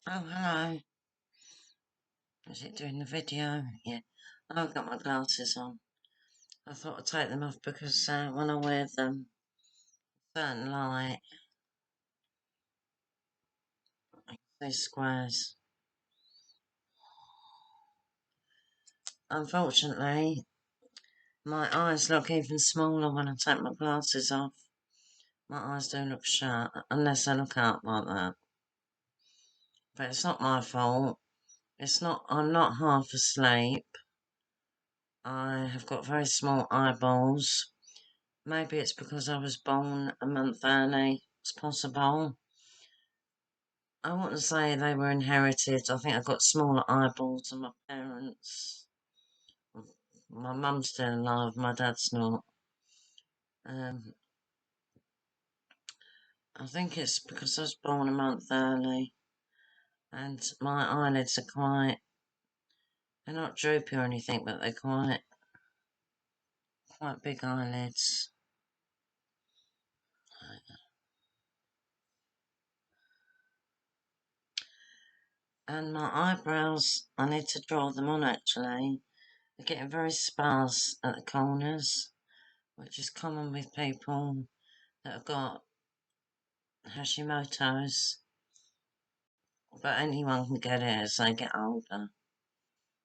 Oh, hello. Is it doing the video? Yeah. I've got my glasses on. I thought I'd take them off because when I wear them, certain light, I see squares. Unfortunately, my eyes look even smaller when I take my glasses off. My eyes do look shut, unless I look up like that. But it's not my fault. I'm not half asleep. I have got very small eyeballs. Maybe it's because I was born a month early. It's possible. I wouldn't say they were inherited. I think I got smaller eyeballs than my parents. My mum's still alive, my dad's not. Um, I think it's because I was born a month early, and my eyelids are they're not droopy or anything, but they're quite big eyelids. And my eyebrows, I need to draw them on actually. They're getting very sparse at the corners, which is common with people that have got Hashimoto's. But anyone can get it as they get older.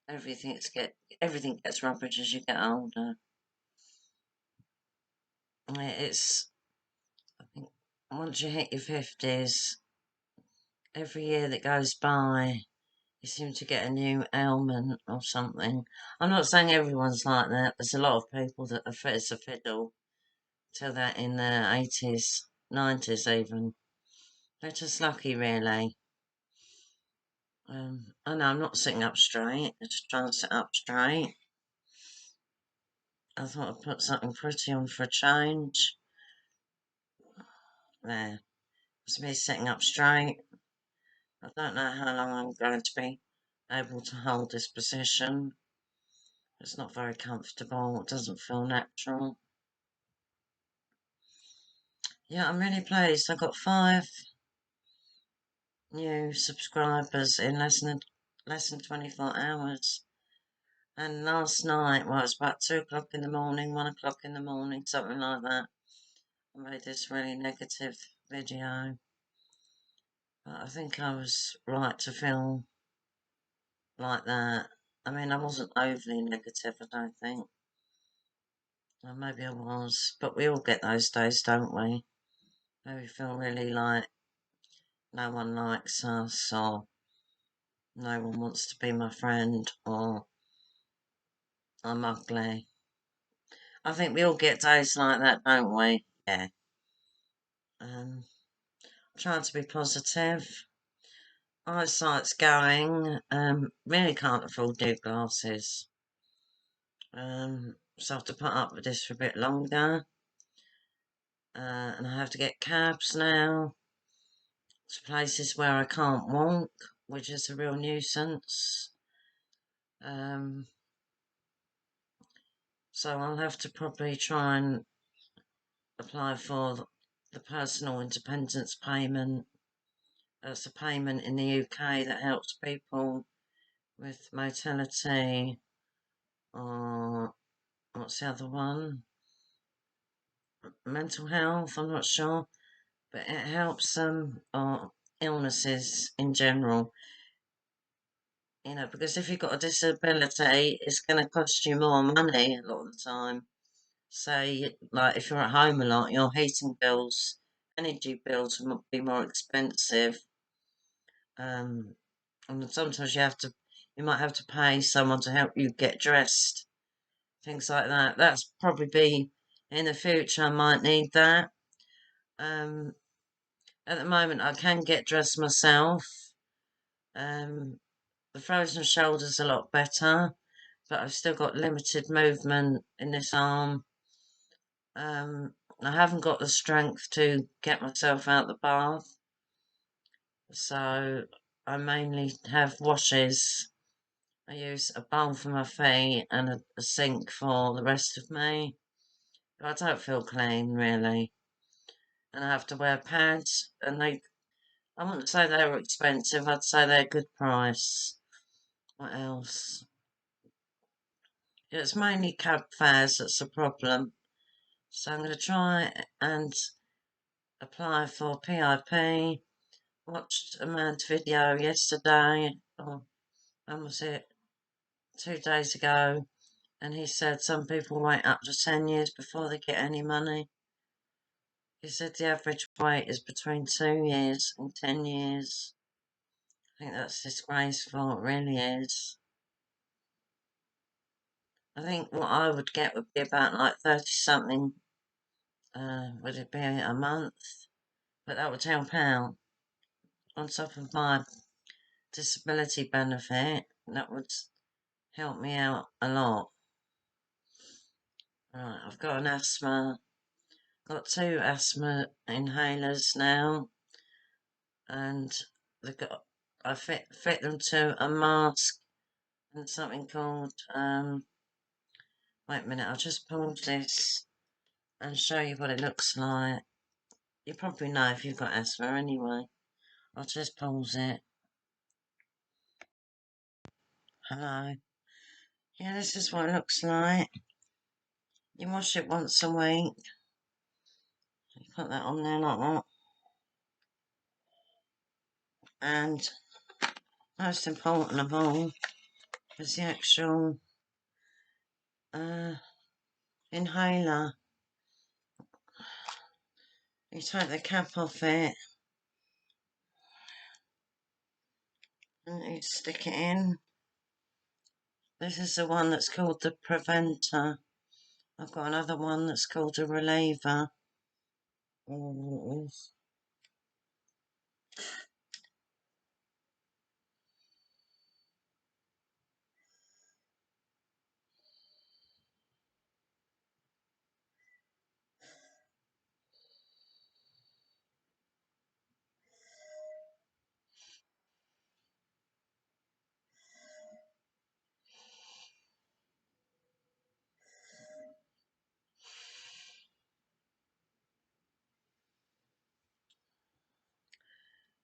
Everything gets rubbish as you get older. It's I think once you hit your 50s, every year that goes by, you seem to get a new ailment or something. I'm not saying everyone's like that. There's a lot of people that are fit as a fiddle till they're in their 80s, 90s even. They're just lucky, really. I know I'm not sitting up straight. I just trying to sit up straight. I thought I'd put something pretty on for a change. There. It's me sitting up straight. I don't know how long I'm going to be able to hold this position. It's not very comfortable. It doesn't feel natural. Yeah, I'm really pleased. I got 5 new subscribers in less than 24 hours. And last night, well, it was about 2 o'clock in the morning, 1 o'clock in the morning, something like that. I made this really negative video. But I think I was right to feel like that. I mean, I wasn't overly negative, I don't think. Or maybe I was. But we all get those days, don't we? Where we feel really like no one likes us, or no one wants to be my friend, or I'm ugly. I think we all get days like that, don't we? Yeah. Um, trying to be positive. Eyesight's going. Really can't afford new glasses. So I have to put up with this for a bit longer. And I have to get cabs now to places where I can't walk, which is a real nuisance. Um, so I'll have to probably try and apply for the personal independence payment. That's a payment in the UK that helps people with motility, or what's the other one? Mental health, I'm not sure, but it helps them, or illnesses in general. Because if you've got a disability, it's going to cost you more money a lot of the time. Say, like if you're at home a lot, your heating bills, energy bills will be more expensive. Um, and sometimes you might have to pay someone to help you get dressed, things like that. That's probably be in the future. I might need that. Um, at the moment, I can get dressed myself. Um, the frozen shoulder's a lot better, but I've still got limited movement in this arm. I haven't got the strength to get myself out the bath, so I mainly have washes. I use a bowl for my feet and a sink for the rest of me. But I don't feel clean really, and I have to wear pads, and I wouldn't say they were expensive, I'd say they're good price. What else? It's mainly cab fares that's the problem. So I'm going to try and apply for PIP. Watched a man's video yesterday, or when was it? 2 days ago, and he said some people wait up to 10 years before they get any money. He said the average wait is between 2 years and 10 years. I think that's disgraceful, it really is. I think what I would get would be about like 30 something, would it be a month? But that would help out on top of my disability benefit. That would help me out a lot. Right, I've got an asthma, got 2 asthma inhalers now, and I fit them to a mask and something called, wait a minute, I'll just pause this and show you what it looks like. You probably know if you've got asthma anyway. I'll just pause it. Hello. Yeah, this is what it looks like. You wash it once a week. You put that on there like that. And most important of all is the actual inhaler. You take the cap off it and you stick it in. This is the one that's called the preventer. I've got another one that's called a reliever.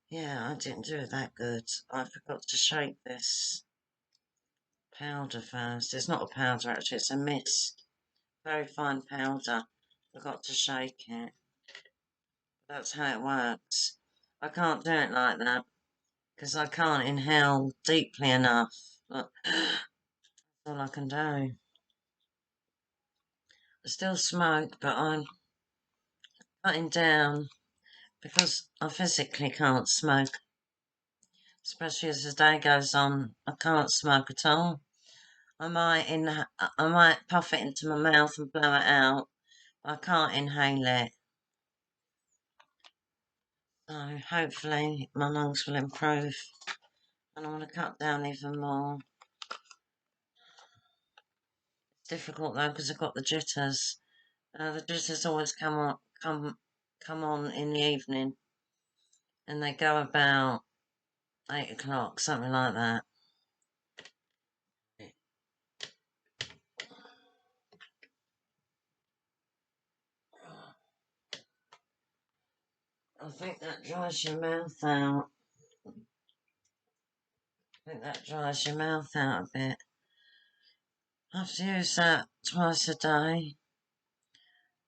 Yeah, I didn't do it that good. I forgot to shake this powder first. It's not a powder actually, it's a mist. Very fine powder. Forgot to shake it. That's how it works. I can't do it like that because I can't inhale deeply enough. Look, that's all I can do. I still smoke, but I'm cutting down because I physically can't smoke. Especially as the day goes on, I can't smoke at all. I might puff it into my mouth and blow it out. But I can't inhale it. So hopefully my lungs will improve. And I want to cut down even more. It's difficult though because I've got the jitters. The jitters always come on in the evening, and they go about 8 o'clock, something like that. I think that dries your mouth out. I think that dries your mouth out a bit. I have to use that twice a day,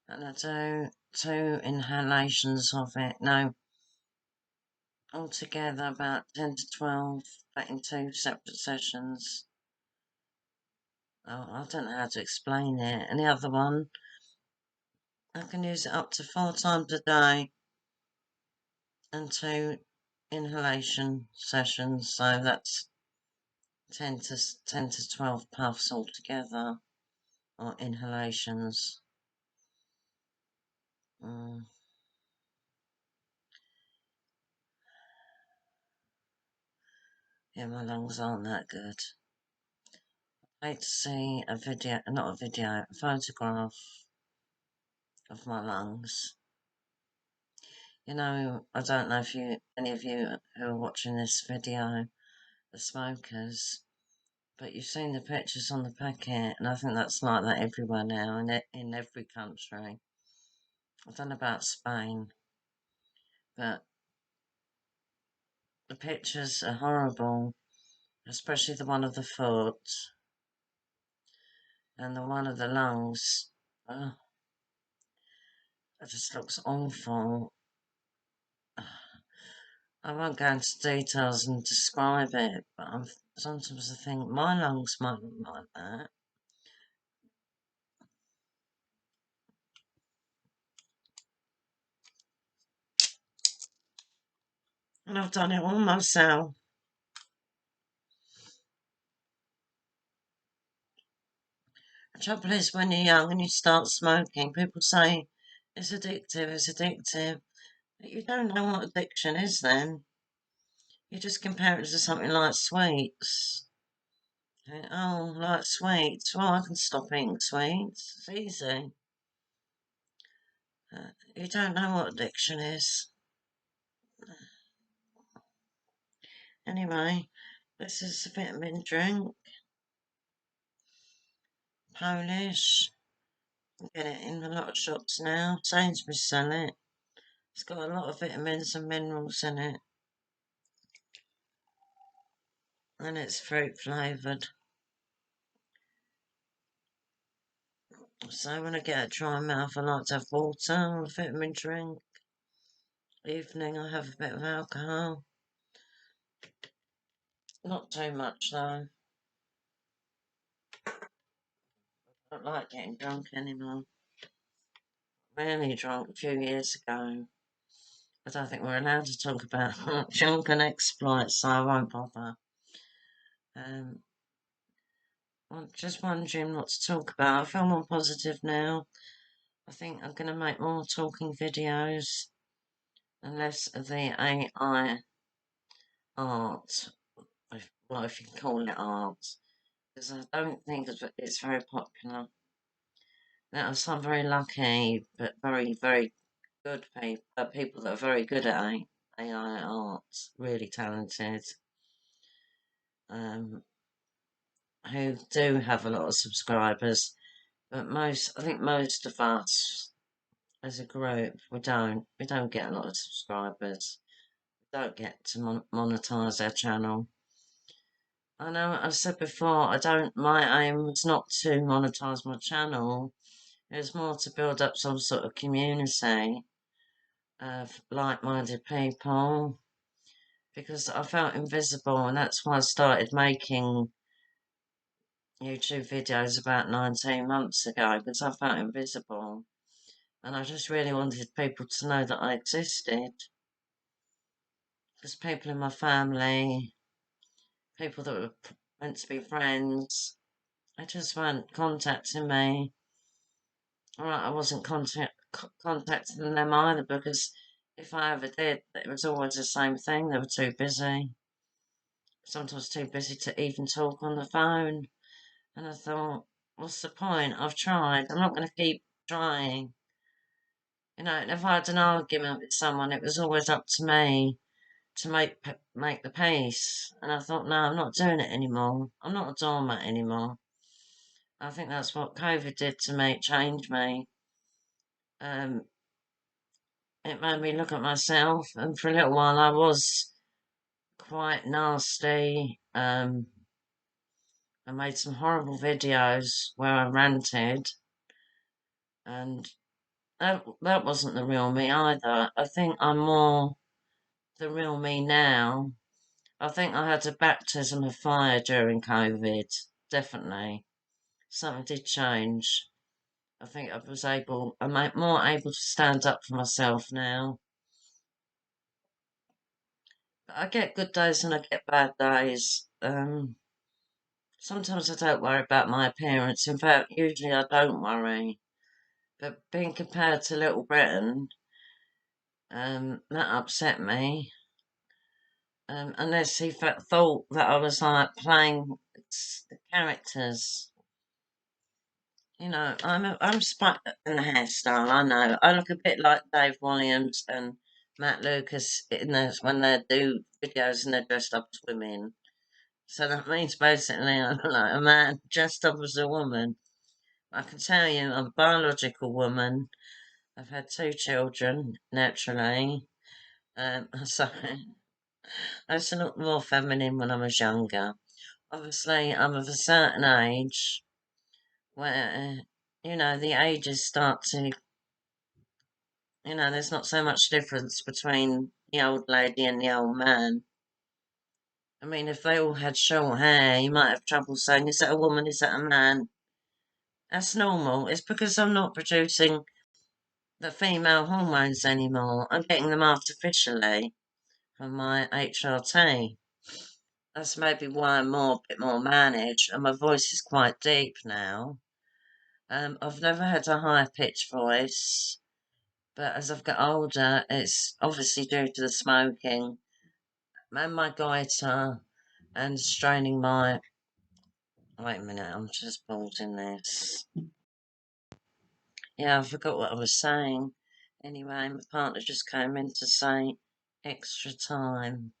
and I do 2 inhalations of it. No, altogether about 10 to 12, but in 2 separate sessions. Oh, I don't know how to explain it. And the other one, I can use it up to 4 times a day and 2 inhalation sessions. So that's 10 to 12 puffs altogether, or inhalations. Yeah, my lungs aren't that good. I hate to see a video, not a video, a photograph of my lungs. You know, I don't know if any of you who are watching this video are smokers, but you've seen the pictures on the packet, and I think that's like that everywhere now, in every country. I don't know about Spain, but The pictures are horrible, especially the one of the foot and the one of the lungs. Oh, it just looks awful. I won't go into details and describe it, but sometimes I think my lungs might look like that. And I've done it all myself. The trouble is, when you're young and you start smoking, people say it's addictive. But you don't know what addiction is then. You just compare it to something like sweets. Oh, like sweets. Well, I can stop eating sweets. It's easy. You don't know what addiction is. Anyway, this is a vitamin drink. Polish. You get it in a lot of shops now. Sainsbury's sell it. It's got a lot of vitamins and minerals in it. And it's fruit flavoured. So when I get a dry mouth, I like to have water or a vitamin drink. Evening, I have a bit of alcohol. Not too much though. I don't like getting drunk anymore. Really drunk a few years ago. I don't think we're allowed to talk about drunken exploits, so I won't bother. I'm just wondering what to talk about. I feel more positive now. I think I'm going to make more talking videos and less of the AI art, if you can call it art, because I don't think it's very popular. There are some very lucky, but very, very good people that are very good at AI art, really talented, um, who do have a lot of subscribers. But I think most of us as a group, we don't get a lot of subscribers. We don't get to monetize our channel. I know I've said before, my aim was not to monetize my channel. It was more to build up some sort of community of like-minded people because I felt invisible, and that's why I started making YouTube videos about 19 months ago because I felt invisible, and I just really wanted people to know that I existed. Because people in my family, people that were meant to be friends, they just weren't contacting me. Alright, I wasn't contacting them either because if I ever did, it was always the same thing. They were too busy. Sometimes too busy to even talk on the phone. And I thought, what's the point? I've tried. I'm not going to keep trying. And if I had an argument with someone, it was always up to me to make the peace. And I thought, no, I'm not doing it anymore. I'm not a doormat anymore. I think that's what COVID did to me. It changed me. Um, it made me look at myself, and for a little while I was quite nasty. I made some horrible videos where I ranted, and that wasn't the real me either. I think I'm more the real me now. I think I had a baptism of fire during COVID, definitely. Something did change. I think I'm more able to stand up for myself now. But I get good days and I get bad days. Sometimes I don't worry about my appearance. In fact, usually I don't worry. But being compared to Little Britain, that upset me. Unless he thought that I was like playing the characters. I'm spot in the hairstyle. I know. I look a bit like Dave Williams and Matt Lucas in those when they do videos and they're dressed up as women. So that means basically I look like a man dressed up as a woman. I can tell you, I'm a biological woman. I've had two children naturally. So I used to look more feminine when I was younger. Obviously, I'm of a certain age where, the ages start to, there's not so much difference between the old lady and the old man. I mean, if they all had short hair, you might have trouble saying, is that a woman, is that a man? That's normal. It's because I'm not producing the female hormones anymore. I'm getting them artificially from my HRT. That's maybe why I'm a bit more managed, and my voice is quite deep now. I've never had a high pitched voice, but as I've got older, it's obviously due to the smoking and my goiter and straining my. Wait a minute, I'm just pausing this. Yeah, I forgot what I was saying. Anyway, my partner just came in to say extra time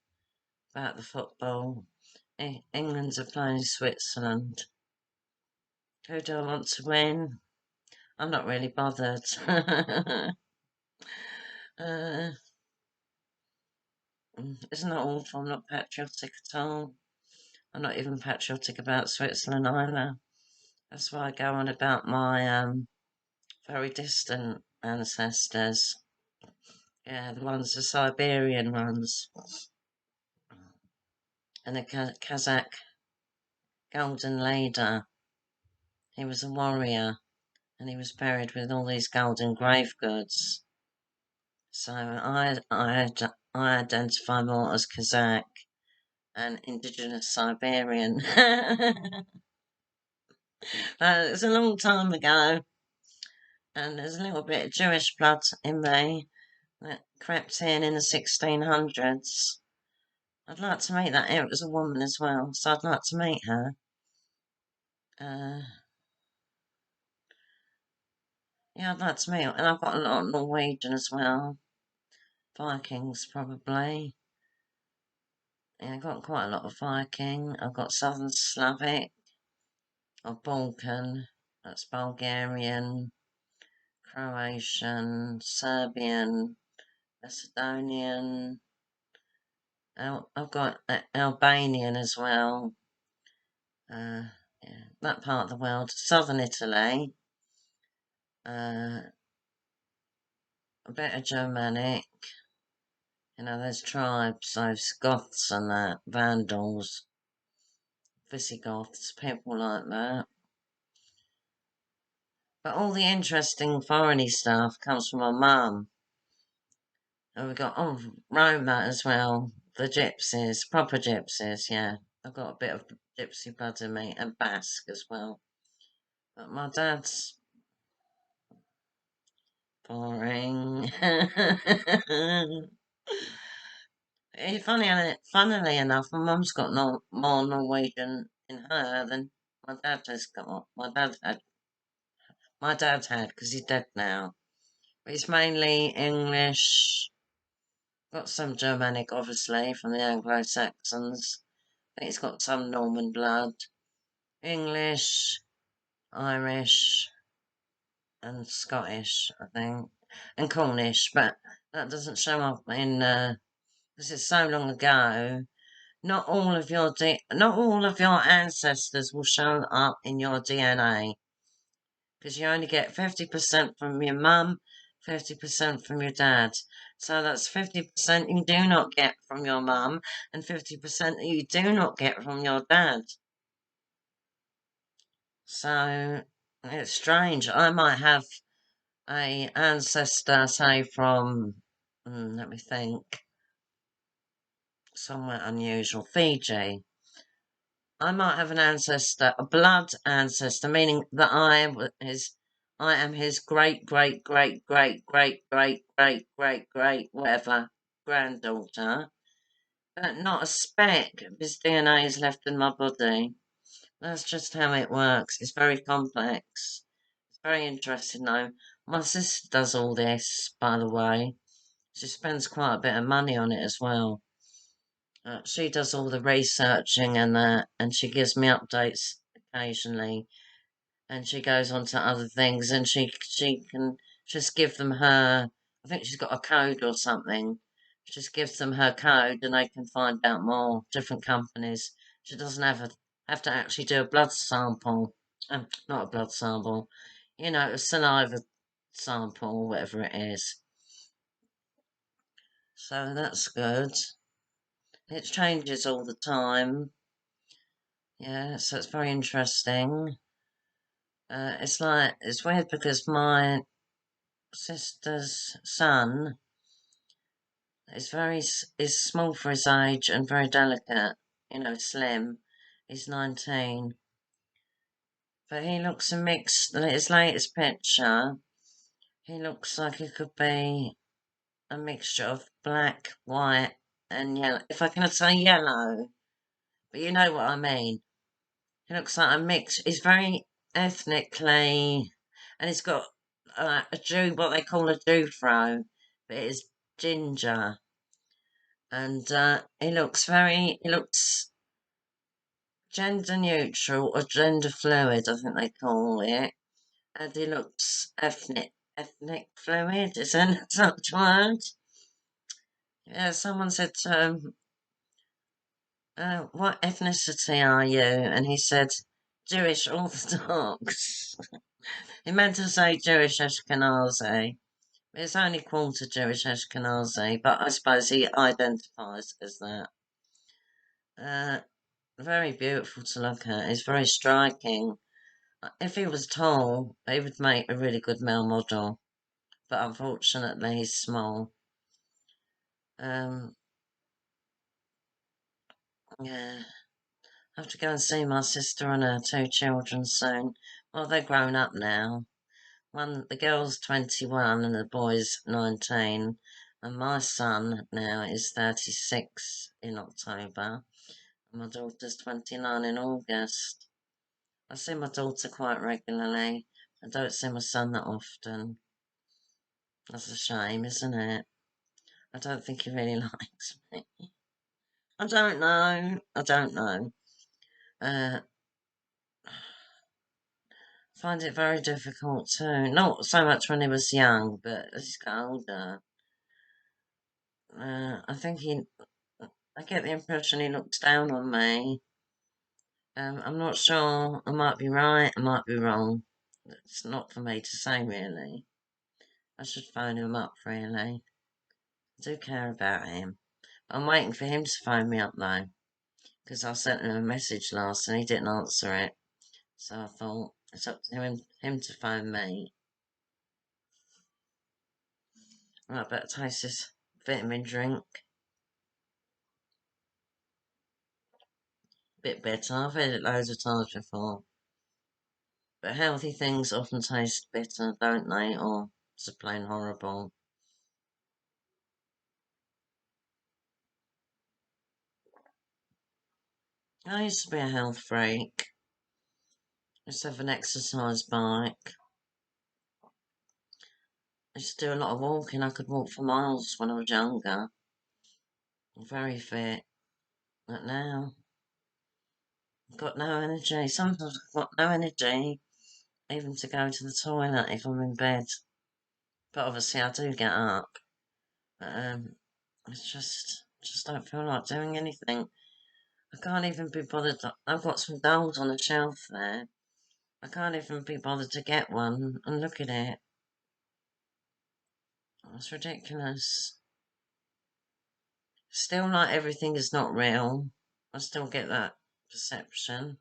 about the football. England are playing Switzerland. Who do I want to win? I'm not really bothered. uh, isn't that awful? I'm not patriotic at all. I'm not even patriotic about Switzerland either. That's why I go on about my very distant ancestors. Yeah, the ones, the Siberian ones. And the Kazakh golden leader. He was a warrior and he was buried with all these golden grave goods. So I identify more as Kazakh and indigenous Siberian. It's a long time ago, and there's a little bit of Jewish blood in me that crept in the 1600s. I'd like to meet that. It was a woman as well, so I'd like to meet her. Uh, yeah, I'd like to meet her, and I've got a lot of Norwegian as well. Vikings, probably. Yeah, I've got quite a lot of Viking. I've got Southern Slavic, or Balkan, that's Bulgarian, Croatian, Serbian, Macedonian. I've got Albanian as well. Yeah, that part of the world. Southern Italy. A bit of Germanic. There's tribes, those Goths and that, Vandals, Visigoths, people like that. But all the interesting foreigny stuff comes from my mum. And we got, Roma as well. The gypsies, proper gypsies, yeah. I've got a bit of gypsy blood in me, and Basque as well. But my dad's boring. Funnily enough, my mum's got no more Norwegian in her than my dad has got. My dad had, because he's dead now. But it's mainly English. Got some Germanic, obviously, from the Anglo-Saxons. I think it's got some Norman blood. English, Irish, and Scottish, I think, and Cornish, but that doesn't show up in because it's so long ago. Not all of your ancestors will show up in your DNA because you only get 50% from your mum, 50% from your dad. So that's 50% you do not get from your mum and 50% that you do not get from your dad. So it's strange. I might have a ancestor, say from, let me think, somewhere unusual, Fiji. I might have an ancestor, a blood ancestor, meaning that I am his great, great, great, great, great, great, great, great, great, whatever granddaughter, but not a speck of his DNA is left in my body. That's just how it works. It's very complex. It's very interesting, though. My sister does all this, by the way. She spends quite a bit of money on it as well. She does all the researching and that, and she gives me updates occasionally. And she goes on to other things, and she can just give them her. I think she's got a code or something. She just gives them her code and they can find out more. Different companies. She doesn't have to actually do a blood sample. Not a blood sample. A saliva sample, whatever it is. So that's good. It changes all the time. Yeah, so it's very interesting. It's weird because my sister's son is small for his age and very delicate, slim. He's 19. But he looks a mix, his latest picture, he looks like he could be a mixture of black, white, and yellow. If I can say yellow, but you know what I mean. He looks like a mix. He's very ethnically, and he's got what they call a Jewfro, but it's ginger. And he looks gender neutral or gender fluid, I think they call it. And he looks ethnic fluid, is that such word? Yeah, someone said to him, what ethnicity are you? And he said, Jewish Orthodox. He meant to say Jewish Ashkenazi. It's only quarter Jewish Ashkenazi, but I suppose he identifies as that. Uh, Very beautiful to look at. He's very striking. If he was tall, he would make a really good male model, but unfortunately he's small. Um, yeah, I have to go and see my sister and her two children soon. Well, they're grown up now. The girl's 21 and the boy's 19, and my son now is 36 in October, and my daughter's 29 in August. I see my daughter quite regularly. I don't see my son that often. That's a shame, isn't it? I don't think he really likes me. I don't know. I don't know. Uh, find it very difficult too. Not so much when he was young, but as he's got older, I think I get the impression he looks down on me. I'm not sure. I might be right. I might be wrong. It's not for me to say, really. I should phone him up, really. I do care about him. I'm waiting for him to phone me up, though, because I sent him a message last and he didn't answer it. So I thought it's up to him to phone me. Right, better taste this vitamin drink. Bit better. I've had it loads of times before. But healthy things often taste bitter, don't they? Or just plain horrible. I used to be a health freak. I used to have an exercise bike. I used to do a lot of walking. I could walk for miles when I was younger. Very fit. But now, I've got no energy. Sometimes I've got no energy even to go to the toilet if I'm in bed. But obviously I do get up. But it's just don't feel like doing anything. I can't even be bothered. I've got some dolls on the shelf there. I can't even be bothered to get one and look at it. It's ridiculous. Still, like everything is not real. I still get that perception.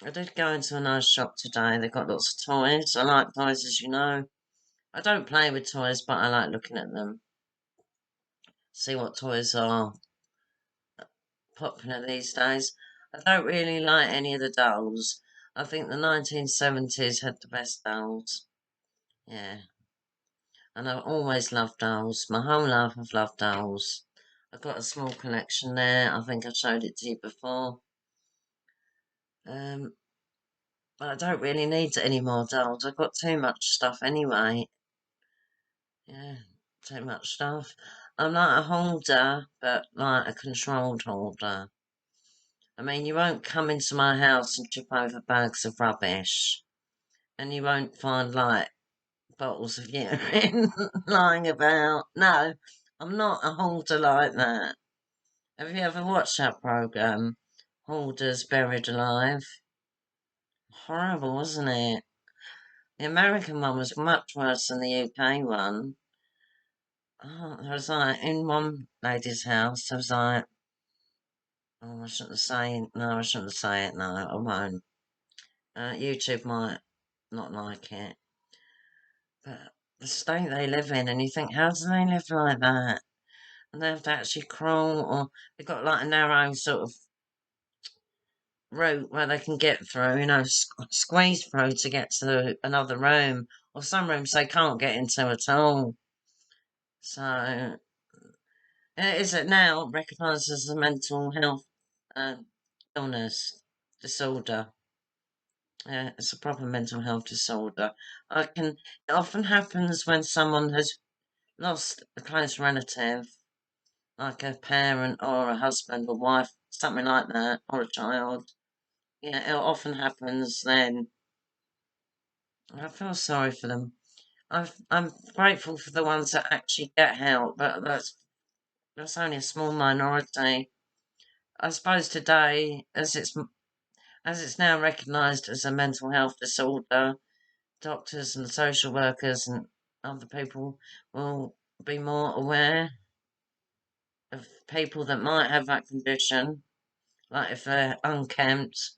I did go into a nice shop today. They've got lots of toys. I like toys, as you know. I don't play with toys, but I like looking at them. See what toys are popular these days. I don't really like any of the dolls. I think the 1970s had the best dolls. Yeah. And I've always loved dolls. My whole life I've loved dolls. I've got a small collection there. I think I showed it to you before. Um, but I don't really need any more dolls. I've got too much stuff anyway. Yeah, too much stuff. I'm not a holder, but like a controlled holder. I mean, you won't come into my house and trip over bags of rubbish, and you won't find like bottles of urine lying about. No, I'm not a hoarder like that. Have you ever watched that program? Hoarders Buried Alive? Horrible, wasn't it? The American one was much worse than the UK one. Oh, there was like, in one lady's house, there was like, oh, I shouldn't say, no, I shouldn't say it, no, I won't. YouTube might not like it. But the state they live in, and you think, how do they live like that? And they have to actually crawl, or they've got like a narrow sort of route where they can get through, squeeze through to get to another room. Or some rooms they can't get into at all. So, is it now recognised as a mental health uh, illness disorder? It's a proper mental health disorder. It often happens when someone has lost a close relative, like a parent or a husband or wife, something like that, or a child. Yeah, it often happens then. I feel sorry for them. I'm grateful for the ones that actually get help, but that's only a small minority. I suppose today, as it's now recognised as a mental health disorder, doctors and social workers and other people will be more aware of people that might have that condition, like if they're unkempt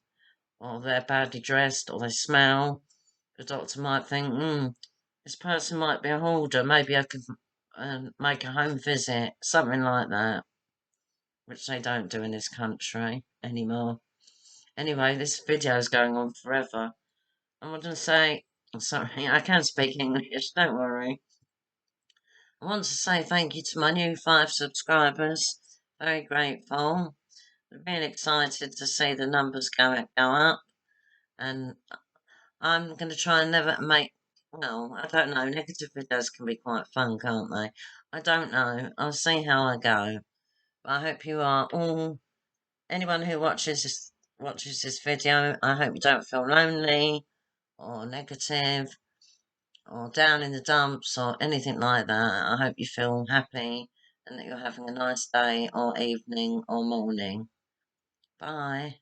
or they're badly dressed or they smell. The doctor might think, this person might be a hoarder. Maybe I could make a home visit, something like that, which they don't do in this country anymore. Anyway, this video is going on forever. I want to say, sorry, I can speak English, don't worry. I want to say thank you to my new 5 subscribers. Very grateful. I'm really excited to see the numbers go up. And I'm going to try and never make, well, I don't know, negative videos can be quite fun, can't they? I don't know. I'll see how I go. But I hope you are all, anyone who watches this video, I hope you don't feel lonely or negative or down in the dumps or anything like that. I hope you feel happy and that you're having a nice day or evening or morning. Bye.